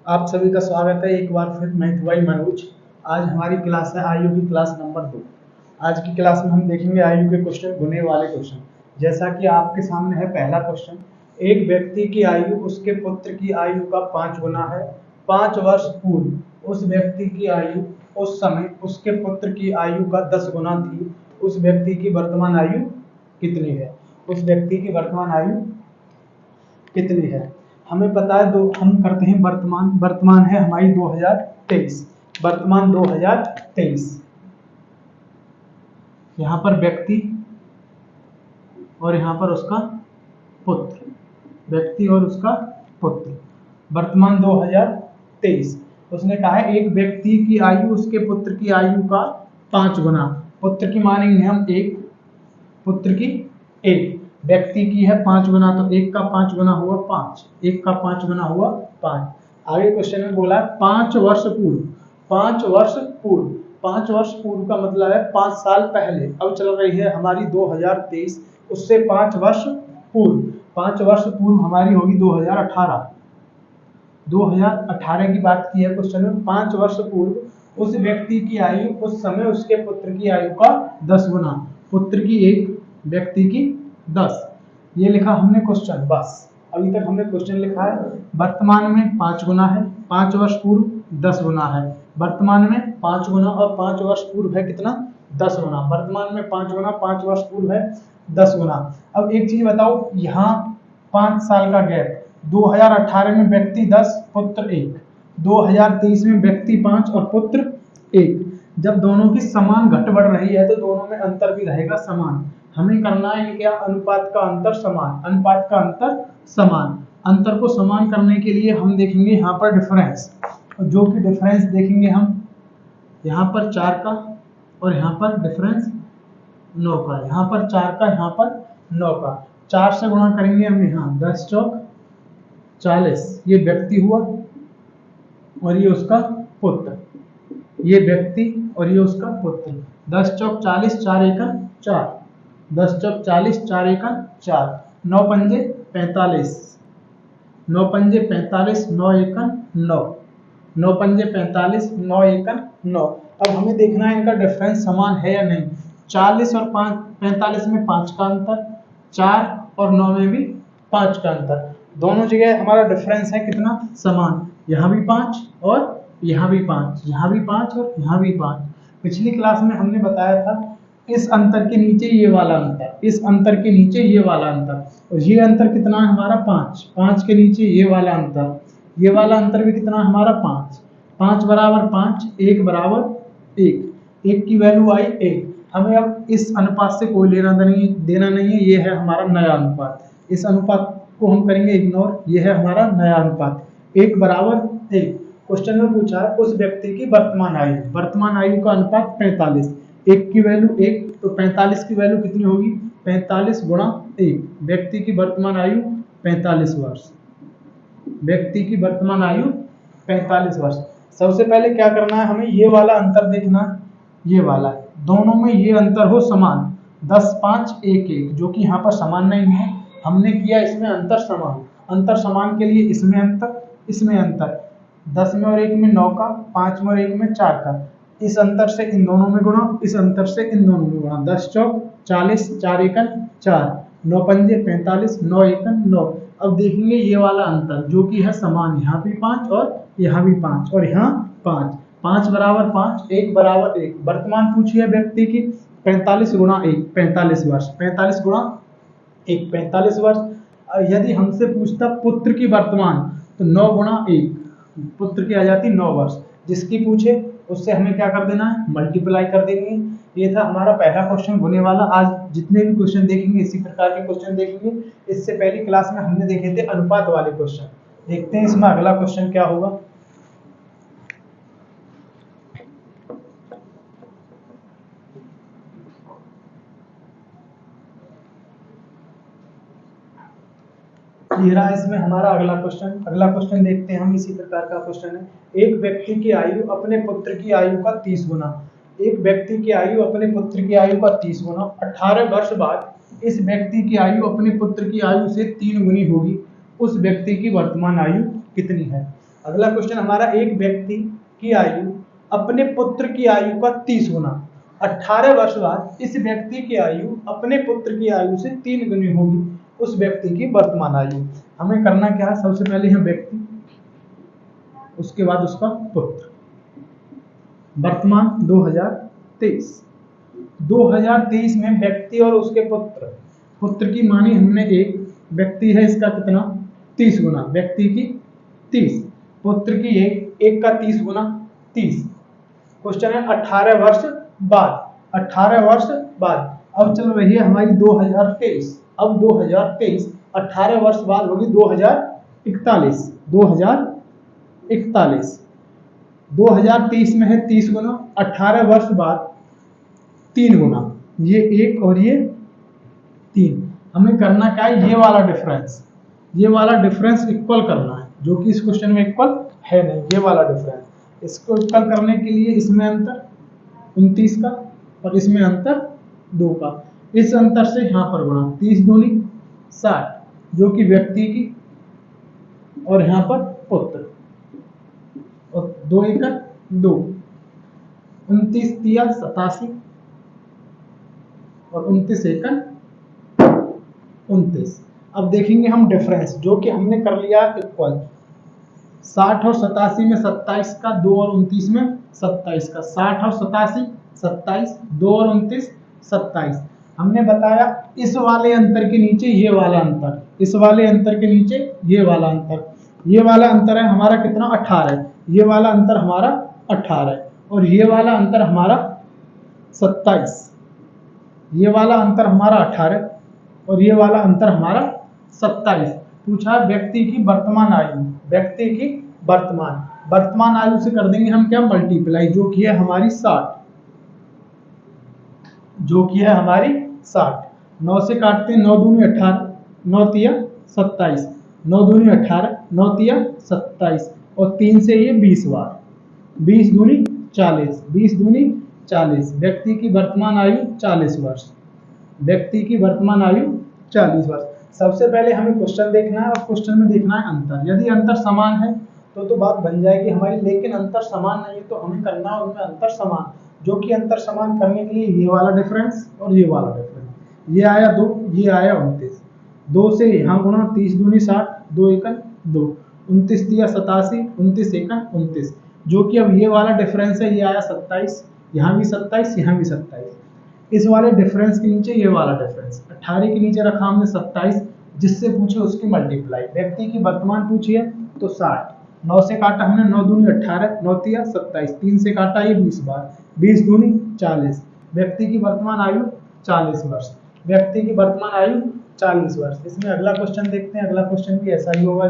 आप सभी का स्वागत है एक बार फिर। मैं भाई मनोज। आज हमारी क्लास है आयु की क्लास नंबर 2। आज की क्लास में हम देखेंगे आयु के क्वेश्चन, गुने वाले क्वेश्चन। जैसा कि आपके सामने है पहला क्वेश्चन, एक व्यक्ति की आयु उसके पुत्र की आयु का 5 गुना है। 5 वर्ष पूर्व उस व्यक्ति की आयु उस समय उसके पुत्र की आयु का 10 गुना थी। उस व्यक्ति की वर्तमान आयु कितनी है? उस व्यक्ति की वर्तमान आयु कितनी है? हमें पता है, हम करते हैं वर्तमान है हमारी 2023। वर्तमान 2023। यहाँ पर व्यक्ति और यहाँ पर उसका पुत्र, व्यक्ति और उसका पुत्र। वर्तमान 2023। उसने कहा है एक व्यक्ति की आयु उसके पुत्र की आयु का 5 गुना। पुत्र की मानेंगे हम 1, पुत्र की 1, व्यक्ति की है 5 गुना, तो 1 का 5 गुना हुआ 5, 1 का 5 गुना हुआ 5। आगे क्वेश्चन में बोला 5 वर्ष पूर्व। 5 वर्ष पूर्व, 5 वर्ष पूर्व का मतलब है 5 साल पहले। अब चल रही है हमारी 2023, उससे 5 वर्ष पूर्व। 5 वर्ष पूर्व हमारी होगी 2018। 2018 की बात की है क्वेश्चन में। 5 वर्ष पूर्व उस व्यक्ति की आयु उस समय उसके पुत्र की आयु का 10 गुना। पुत्र की 1, व्यक्ति की 10। ये लिखा हमने क्वेश्चन, बस अभी तक हमने क्वेश्चन लिखा है। वर्तमान में 5 गुना है, 5 वर्ष पूर्व 10 गुना है। वर्तमान में 5 गुना और 5 वर्ष पूर्व है कितना? 10 गुना। वर्तमान में 5 गुना, 5 वर्ष पूर्व है 10 गुना। अब एक चीज बताओ, यहाँ 5 साल का गैप। 2018 में व्यक्ति 10, पुत्र 1। 2023 में व्यक्ति 5 और पुत्र 1। जब दोनों की समान घट बढ़ रही है तो दोनों में अंतर भी रहेगा समान। हमें करना है क्या? अनुपात का अंतर समान, अनुपात का अंतर समान। अंतर को समान करने के लिए हम देखेंगे यहाँ पर डिफरेंस, जो कि डिफरेंस देखेंगे हम यहाँ पर 4 का और यहाँ पर डिफरेंस 9 का। यहाँ पर 4 का, यहाँ पर 9 का। 4 से गुणा करेंगे हम यहाँ, 10 चौक 40। ये व्यक्ति हुआ और ये उसका पुत्र। ये व्यक्ति और ये उसका पुत्र। 10 चौक 40, 4 एकम 4। 10 चौक 40, 4 एकम 4। 9 पंजे 45, 9 पंजे 45, 9 एकम 9। 9 पंजे 45, 9 एकम 9। अब हमें देखना है इनका डिफरेंस समान है या नहीं। 40 और 45 में 5 का अंतर, 4 और 9 में भी 5 का अंतर। दोनों जगह हमारा डिफरेंस है कितना? समान। यहाँ भी 5 और यहाँ भी 5, यहाँ भी 5 और यहाँ भी 5। पिछली क्लास में हमने बताया था इस अंतर के नीचे ये वाला अंतर, इस अंतर के नीचे ये वाला अंतर, और ये अंतर कितना है हमारा? 5। 5 के नीचे ये वाला अंतर, ये वाला अंतर भी कितना है हमारा? 5। 5 बराबर 5, 1 बराबर 1। 1 की वैल्यू आई 1। हमें अब इस अनुपात से कोई देना नहीं है। ये है हमारा नया अनुपात। इस अनुपात को हम करेंगे इग्नोर। ये है हमारा नया अनुपात, 1 बराबर 1। क्वेश्चन में पूछा है उस व्यक्ति की वर्तमान आयु। वर्तमान आयु का अनुपात 45। 1 की वैल्यू 1, तो 45 की वैल्यू कितनी होगी? 45 गुणा 1। व्यक्ति की वर्तमान आयु 45 वर्ष। व्यक्ति की वर्तमान आयु 45 वर्ष। सबसे पहले क्या करना है हमें? ये वाला अंतर देखना है, ये वाला। दोनों में ये अंतर हो समान। 10, 5, 1, 1, जो कि यहाँ पर समान नहीं है। हमने किया इसमें अंतर समान। अंतर समान के लिए इसमें अंतर, इसमें अंतर। 10 में और 1 में 9 का, 5 में और 1 में 4 का। इस अंतर से इन दोनों में गुणा, इस अंतर से इन दोनों में गुणा। 10 चौक 40, 4 एकम 4। 9 पंजे 45, 9 एकम 9। अब देखेंगे ये वाला अंतर जो कि है समान। यहाँ भी 5 और यहाँ भी 5 और यहाँ 5। 5 बराबर 5, 1 बराबर 1। वर्तमान पूछी है व्यक्ति की, 45 गुणा 1, 45 वर्ष। 45 गुणा 1, 45 वर्ष। यदि हमसे पूछता पुत्र की वर्तमान, तो 9 गुणा 1, पुत्र की आ जाती 9 वर्ष। जिसकी पूछे उससे हमें क्या कर देना है? मल्टीप्लाई कर देंगे। ये था हमारा पहला क्वेश्चन गुने वाला। आज जितने भी क्वेश्चन देखेंगे इसी प्रकार के क्वेश्चन देखेंगे। इससे पहली क्लास में हमने देखे थे अनुपात वाले क्वेश्चन। देखते हैं इसमें अगला क्वेश्चन क्या होगा। ये रहा इसमें हमारा अगला क्वेश्चन। अगला क्वेश्चन देखते हैं हम। इसी प्रकार का क्वेश्चन है। एक व्यक्ति की आयु अपने पुत्र की आयु का 30 गुना। एक व्यक्ति की आयु अपने पुत्र की आयु का 30 गुना। 18 वर्ष बाद इस व्यक्ति की आयु अपने पुत्र की आयु से 3 गुनी होगी। उस व्यक्ति की वर्तमान आयु कितनी है? अगला क्वेश्चन हमारा, एक व्यक्ति की आयु अपने पुत्र की आयु का 30 गुना, 18 वर्ष बाद इस व्यक्ति की आयु अपने पुत्र की आयु से 3 गुनी होगी, उस व्यक्ति की वर्तमान आयु। हमें करना क्या है, सबसे पहले हम व्यक्ति, उसके बाद उसका पुत्र। वर्तमान 2023 में व्यक्ति और उसके पुत्र की मानी हमने एक, व्यक्ति है इसका कितना 30 गुना, व्यक्ति की 30, पुत्र की एक का 30 गुना 30। क्वेश्चन है 18 वर्ष बाद। अब चल रही है हमारी 2023, अब 2023 18 वर्ष बाद होगी 2041। 2023 में है 30 गुना, 18 वर्ष बाद 3 गुना, ये 1 और ये 3। हमें करना क्या है, ये वाला डिफरेंस इक्वल करना है, जो कि इस क्वेश्चन में इक्वल है नहीं, ये वाला डिफरेंस। इसको इक्वल करने के लिए इसमें अंतर 29 का और इसमें अंतर 2 का, इस अंतर से यहाँ पर गुणा, 30 दूनी 60, जो कि व्यक्ति की, और यहाँ पर पुत्र, और 2 एकड़ 2, 29 तिया 87 और 29 एकड़ 29। अब देखेंगे हम डिफरेंस, जो कि हमने कर लिया इक्वल, 60 और 87 में 27 का, 2 और 29 में 27 का, 60 और 87 27, 2 और 29 27। हमने बताया इस वाले अंतर के नीचे ये वाला अंतर, इस वाले अंतर के नीचे ये वाला अंतर, ये वाला अंतर है हमारा कितना 18, ये वाला अंतर हमारा 18, और ये वाला अंतर हमारा 27, ये वाला अंतर हमारा 18 और ये वाला अंतर हमारा 27। पूछा व्यक्ति की वर्तमान आयु, व्यक्ति की वर्तमान आयु से कर देंगे हम क्या, मल्टीप्लाई, जो कि है हमारी 60, जो कि है हमारी 60। 9 से काटते हैं, 9 दूनी 18, 9 तिया 27, 9 दूनी 18, 9 तिया 27, और 3 से ये 20 बार, 20 दूनी 40, 20 दूनी 40। व्यक्ति की वर्तमान आयु 40 वर्ष, व्यक्ति की वर्तमान आयु 40 वर्ष। सबसे पहले हमें क्वेश्चन देखना है, और क्वेश्चन में देखना है अंतर। यदि अंतर समान है तो बात बन जाएगी हमारी, लेकिन अंतर समान नहीं है तो हमें करना है उनमें अंतर समान, जो कि अंतर समान करने के लिए ये वाला डिफरेंस और ये वाला डिफरेंस, ये आया 2, ये आया 29, 2 से यहाँ गुणा, 30 दूनी 60, 2 एकड़ 2, 29 तिया 87, 29 एकड़ 29, जो कि अब ये वाला डिफरेंस है, ये आया 27, यहाँ भी 27, यहाँ भी 27। इस वाले डिफरेंस के नीचे ये वाला डिफरेंस, 18 के नीचे रखा हमने 27, जिससे पूछे उसकी मल्टीप्लाई। व्यक्ति की वर्तमान पूछी है तो 60, 9 से काटा हमने, 9 दूनी 18, 9 तिया 27, 3 से काटा ये 20 बार, 20 दूनी 40। व्यक्ति की वर्तमान आयु 40 वर्ष, व्यक्ति की वर्तमान आयु 40 वर्ष। इसमें अगला क्वेश्चन देखते हैं, अगला क्वेश्चन भी ऐसा ही होगा।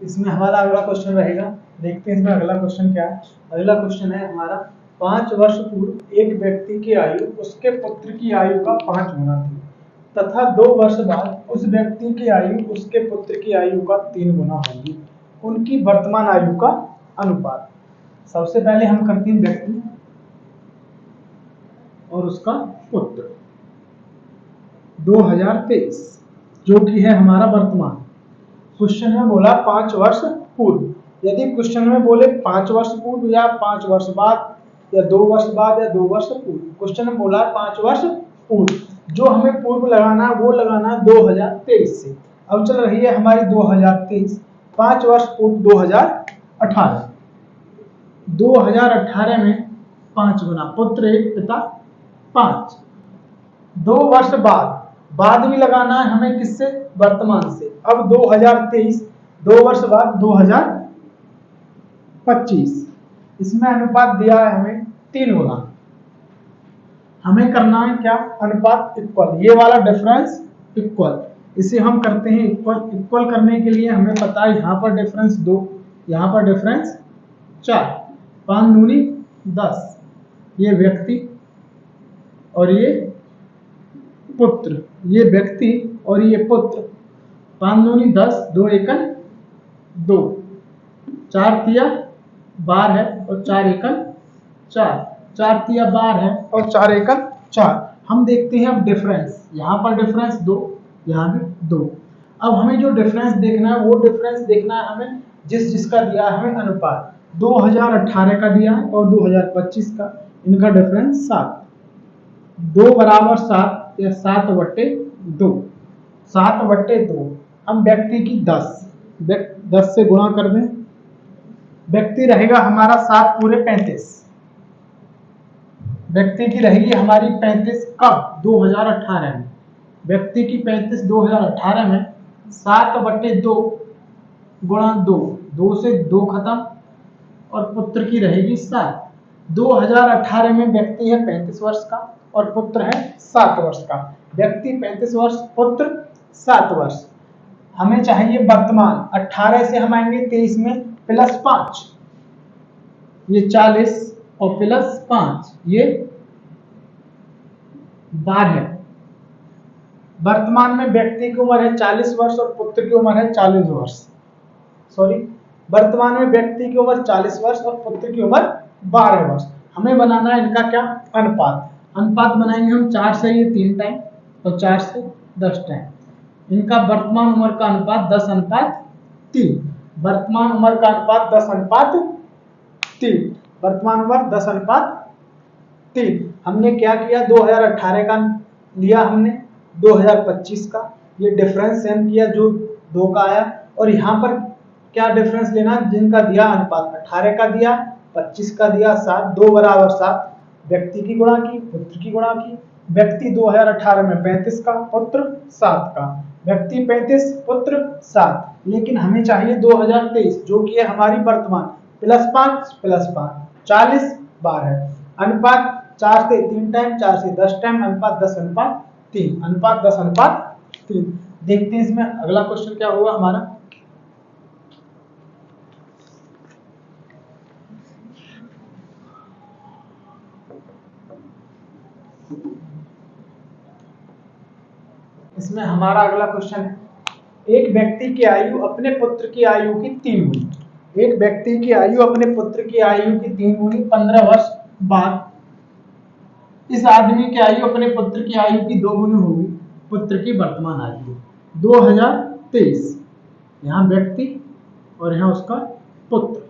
इसमें हमारा अगला क्वेश्चन रहेगा, देखते हैं इसमें अगला क्वेश्चन क्या है। अगला क्वेश्चन है हमारा, 5 वर्ष पूर्व एक व्यक्ति की आयु उसके पुत्र की आयु का 5 गुना थी, तथा 2 वर्ष बाद उस व्यक्ति की आयु उसके पुत्र की आयु का 3 गुना होगी, उनकी वर्तमान आयु का अनुपात। सबसे पहले हम करते हैं व्यक्ति और उसका पुत्र। 2023 जो कि है हमारा वर्तमान। क्वेश्चन में बोला 5 वर्ष पूर्व। यदि क्वेश्चन में बोले 5 वर्ष पूर्व या 5 वर्ष बाद या 2 वर्ष बाद या 2 वर्ष पूर्व, क्वेश्चन में बोला 5 वर्ष पूर्व, जो हमें पूर्व लगाना है वो लगाना है 2023 से। अब चल रही है हमारी 2023, 5 वर्ष पूर्व 2018, 2018 में 5 गुना, पुत्र 1 पिता 5। 2 वर्ष बाद भी लगाना है हमें किससे, वर्तमान से। अब 2023, 2 वर्ष बाद 2025, इसमें अनुपात दिया है हमें 3 गुना। हमें करना है क्या, अनुपात इक्वल, ये वाला डिफरेंस इक्वल, इसे हम करते हैं इक्वल। इक्वल करने के लिए हमें पता है यहाँ पर डिफरेंस 2, यहाँ पर डिफरेंस 4, 5 दूनी 10, ये व्यक्ति और ये पुत्र, ये व्यक्ति और ये पुत्र, 5 दूनी 10, 2 एकन 2, 4 तिया 12 है और 4 एकन 4, 4 तिया 12 है और 4 एकन 4। हम देखते हैं अब डिफरेंस, यहाँ पर डिफरेंस 2, यहाँ भी 2। अब हमें जो डिफरेंस देखना है वो डिफरेंस देखना है हमें जिसका दिया है हमें अनुपात, 2018 का दिया है और 2025 का, इनका डिफरेंस 7, 2 बराबर 7 या 7/2, 7/2। हम व्यक्ति की 10 से गुणा कर दें, व्यक्ति रहेगा हमारा 7 पूरे 35, व्यक्ति की रहेगी हमारी 35 कब 2018 में, व्यक्ति की 35 2018 में 7/2 गुणा 2, 2 से 2 खत्म और पुत्र की रहेगी 7। 2018 में व्यक्ति है 35 वर्ष का और पुत्र है 7 वर्ष का, व्यक्ति 35 वर्ष, पुत्र 7 वर्ष। हमें चाहिए वर्तमान, 18 से हम आएंगे 23 में +5, ये 40 और +5 ये 12। वर्तमान में व्यक्ति की उम्र है 40 वर्ष और पुत्र की उम्र है 40 वर्ष, सॉरी, वर्तमान में व्यक्ति की उम्र 40 वर्ष और पुत्र की उम्र 12 वर्ष। हमें बनाना है इनका क्या, अनुपात। अनुपात बनाएंगे हम 4 से ये 3 टाइम और 4 से 10 टाइम। इनका वर्तमान उम्र का अनुपात 10/3, वर्तमान उम्र का अनुपात 10/3, वर्तमान उम्र 10/3। हमने क्या किया, 2018 का लिया हमने, 2025 का, ये डिफरेंस सेम किया जो 2 का आया, और यहाँ पर क्या डिफरेंस लेना जिनका दिया अनुपात, 18 का दिया, 25 का दिया 7, 2 बराबर 7, व्यक्ति की गुणा की, पुत्र की गुणा की। व्यक्ति 2018 में 35 का, पुत्र 7 का, व्यक्ति 35, पुत्र 7। लेकिन हमें चाहिए 2023 जो कि है हमारी वर्तमान, +5 +5 40 12, अनुपात 4 से 3 टाइम, 4 से 10 टाइम, अनुपात 10/3, अनुपात 10/3। देखते हैं इसमें अगला क्वेश्चन क्या होगा हमारा। इसमें हमारा अगला क्वेश्चन है, एक व्यक्ति की आयु अपने पुत्र की आयु की 3 गुनी, एक व्यक्ति की आयु अपने पुत्र की आयु की 3 गुनी 15 वर्ष बाद इस आदमी की आयु अपने पुत्र की आयु की 2 गुनी होगी। पुत्र की वर्तमान आयु 2023, यहाँ व्यक्ति और यहाँ उसका पुत्र।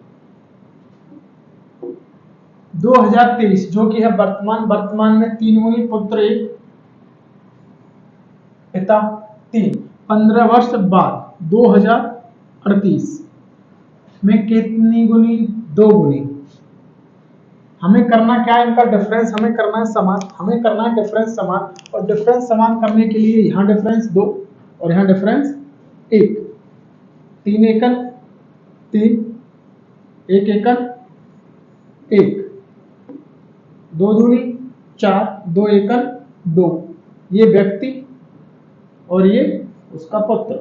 2023 जो कि है वर्तमान, वर्तमान में 3 गुनी पुत्र 1 पिता 3, 15 वर्ष बाद 2038 में कितनी गुनी, 2 गुनी। हमें करना क्या है, इनका डिफरेंस हमें करना है समान, हमें करना है डिफरेंस समान, और डिफरेंस समान करने के लिए यहाँ डिफरेंस 2 और यहाँ डिफरेंस 1, 3 एकन 3, 1 एकन 1, 2 दूनी 4, 2 एकन 2, ये व्यक्ति और ये उसका पुत्र।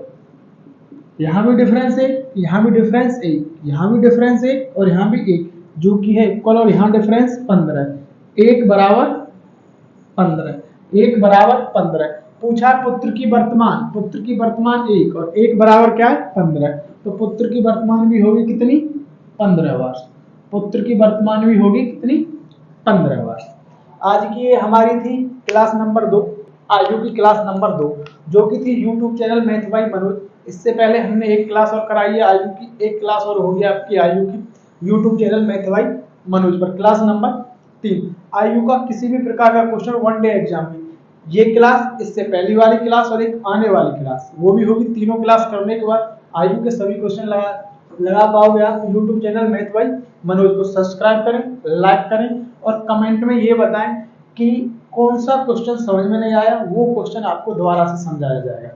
यहाँ भी डिफरेंस 1, यहाँ भी डिफरेंस 1, यहाँ भी डिफरेंस 1 और यहाँ भी 1 जो कि है इक्वल, और यहाँ डिफरेंस 15, 1 बराबर 15, 1 बराबर 15। पूछा पुत्र की वर्तमान, पुत्र की वर्तमान 1 और 1 बराबर क्या है 15, तो पुत्र की वर्तमान भी होगी कितनी 15 वर्ष, पुत्र की वर्तमान भी होगी कितनी 15 वर्ष। आज की ये हमारी थी क्लास नंबर 2, आयु की क्लास नंबर 2 जो कि थी YouTube channel math bye Manoj. इससे पहले हमने एक क्लास और कराई है आयु की, एक क्लास और होगी आपकी आयु की YouTube channel math bye Manoj पर, क्लास नंबर 3। आयु का किसी भी प्रकार का क्वेश्चन 1 डे एग्जाम में, ये क्लास, इससे पहली वाली क्लास और एक आने वाली क्लास, वो भी होगी। तीनों क्लास करने के बाद आयु के सभी क्वेश्चन लगा पाओगे आप। YouTube channel math bye Manoj को सब्सक्राइब करें, लाइक करें और कमेंट में ये बताएं कि कौन सा क्वेश्चन समझ में नहीं आया, वो क्वेश्चन आपको दोबारा से समझाया जाएगा।